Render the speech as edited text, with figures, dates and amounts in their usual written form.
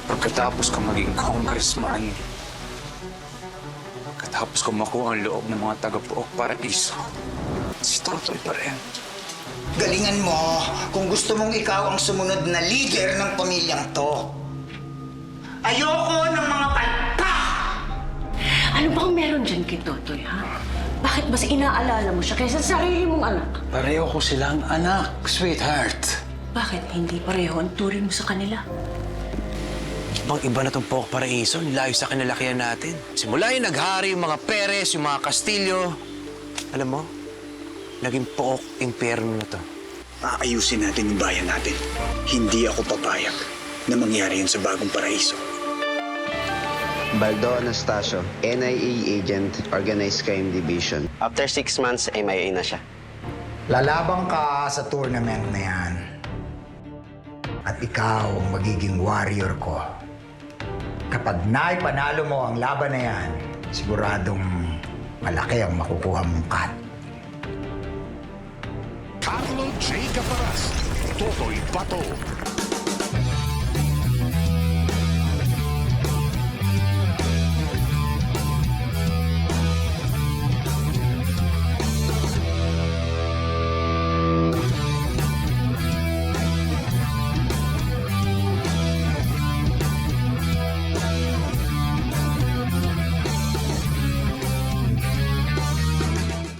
Pagkatapos ko maging congressman, pagkatapos ko makuha ang loob ng mga taga-Pook Paraiso, si Totoy pa rin. Galingan mo kung gusto mong ikaw ang sumunod na leader ng pamilyang to. Ayoko ng mga palpa! Ano bang meron dyan kay Totoy, ha? Bakit mas inaalala mo siya kaysa sa sarili mong anak? Pareho ko silang anak, sweetheart. Bakit hindi pareho ang turing mo sa kanila? Ibang iba na itong Pook Paraiso, layo sa kinalakihan natin. Simula yung naghari yung mga Perez, yung mga Castillo. Alam mo, naging Pook Impyerno na to. Aayusin natin yung bayan natin. Hindi ako papayag na mangyari yun sa bagong paraiso. Baldo Anastasio, NIA Agent, Organized Crime Division. After 6 months, MIA na siya. Lalabang ka sa tournament na yan. At ikaw ang magiging warrior ko. Kapag naipanalo mo ang laban na yan, siguradong malaki ang makukuha mong cut. Carlo J. Caparas, Totoy Pato.